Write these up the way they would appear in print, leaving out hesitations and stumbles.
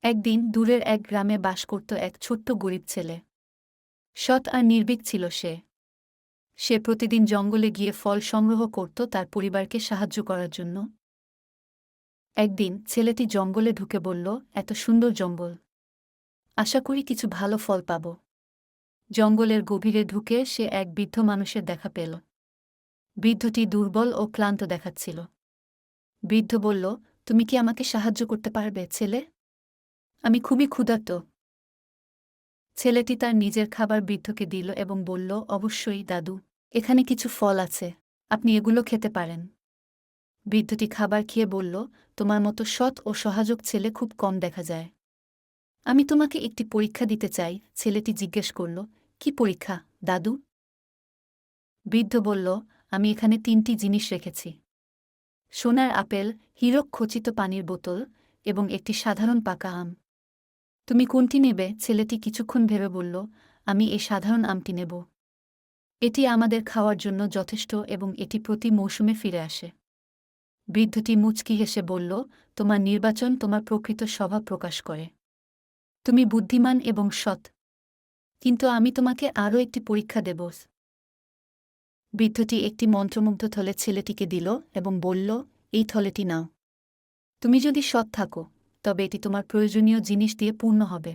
একদিন দূরের এক গ্রামে বাস করত এক ছোট্ট গরিব ছেলে। সৎ আর নির্ভীক ছিল সে। সে প্রতিদিন জঙ্গলে গিয়ে ফল সংগ্রহ করত তার পরিবারকে সাহায্য করার জন্য। একদিন ছেলেটি জঙ্গলে ঢুকে বলল, এত সুন্দর জঙ্গল, আশা করি কিছু ভালো ফল পাব। জঙ্গলের গভীরে ঢুকে সে এক বৃদ্ধ মানুষের দেখা পেল। বৃদ্ধটি দুর্বল ও ক্লান্ত দেখাচ্ছিল। বৃদ্ধ বলল, তুমি কি আমাকে সাহায্য করতে পারবে ছেলে? আমি খুবই ক্ষুধার্ত। ছেলেটি তার নিজের খাবার বৃদ্ধকে দিল এবং বলল, অবশ্যই দাদু, এখানে কিছু ফল আছে, আপনি এগুলো খেতে পারেন। বৃদ্ধটি খাবার খেয়ে বলল, তোমার মতো সৎ ও সহায়ক ছেলে খুব কম দেখা যায়। আমি তোমাকে একটি পরীক্ষা দিতে চাই। ছেলেটি জিজ্ঞেস করল, কি পরীক্ষা দাদু? বৃদ্ধ বলল, আমি এখানে 3টি জিনিস রেখেছি, সোনার আপেল, হীরক খচিত পানির বোতল এবং একটি সাধারণ পাকা আম। তুমি কোনটি নেবে? ছেলেটি কিছুক্ষণ ভেবে বলল, আমি এই সাধারণ আমটি নেব। এটি আমাদের খাওয়ার জন্য যথেষ্ট এবং এটি প্রতি মৌসুমে ফিরে আসে। বৃদ্ধটি মুচকি হেসে বলল, তোমার নির্বাচন তোমার প্রকৃত স্বভাব প্রকাশ করে। তুমি বুদ্ধিমান এবং সৎ। কিন্তু আমি তোমাকে আরও একটি পরীক্ষা দেব। বৃদ্ধটি একটি মন্ত্রমুগ্ধ থলে ছেলেটিকে দিল এবং বলল, এই থলেটি নাও। তুমি যদি সৎ থাকো তবে এটি তোমার প্রয়োজনীয় জিনিস দিয়ে পূর্ণ হবে,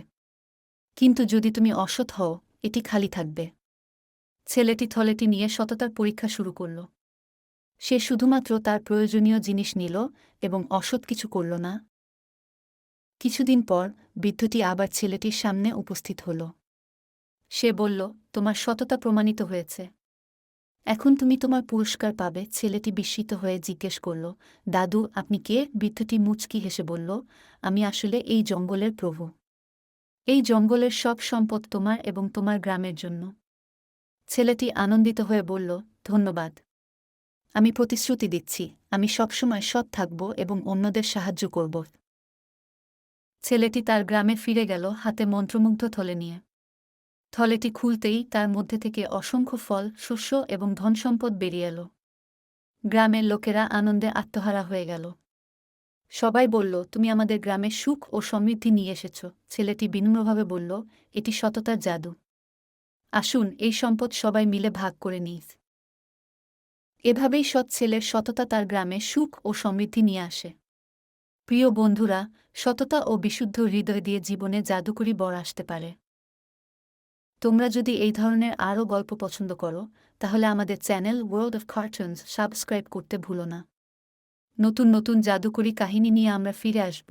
কিন্তু যদি তুমি অসৎ হও এটি খালি থাকবে। ছেলেটি থলেটি নিয়ে সততার পরীক্ষা শুরু করল। সে শুধুমাত্র তার প্রয়োজনীয় জিনিস নিল এবং অসৎ কিছু করল না। কিছুদিন পর বৃদ্ধটি আবার ছেলেটির সামনে উপস্থিত হল। সে বলল, তোমার সততা প্রমাণিত হয়েছে, এখন তুমি তোমার পুরস্কার পাবে। ছেলেটি বিস্মিত হয়ে জিজ্ঞেস করল, দাদু আপনি কে? বৃদ্ধটি মুচকি হেসে বলল, আমি আসলে এই জঙ্গলের প্রভু। এই জঙ্গলের সব সম্পদ তোমার এবং তোমার গ্রামের জন্য। ছেলেটি আনন্দিত হয়ে বলল, ধন্যবাদ। আমি প্রতিশ্রুতি দিচ্ছি, আমি সবসময় সৎ থাকব এবং অন্যদের সাহায্য করব। ছেলেটি তার গ্রামে ফিরে গেল হাতে মন্ত্রমুগ্ধ থলে নিয়ে। থলেটি খুলতেই তার মধ্যে থেকে অসংখ্য ফল, শস্য এবং ধনসম্পদ বেরিয়ে এল। গ্রামের লোকেরা আনন্দে আত্মহারা হয়ে গেল। সবাই বলল, তুমি আমাদের গ্রামে সুখ ও সমৃদ্ধি নিয়ে এসেছ। ছেলেটি বিনম্রভাবে বলল, এটি সততার জাদু। আসুন এই সম্পদ সবাই মিলে ভাগ করে নিই। এভাবেই সৎ ছেলের সততা তার গ্রামে সুখ ও সমৃদ্ধি নিয়ে আসে। প্রিয় বন্ধুরা, সততা ও বিশুদ্ধ হৃদয় দিয়ে জীবনে জাদুকরী বর আসতে পারে। তোমরা যদি এই ধরনের আরও গল্প পছন্দ করো তাহলে আমাদের channel world of cartoons subscribe করতে ভুলো না। নতুন নতুন জাদুকরী কাহিনী নিয়ে আমরা ফিরে আসব।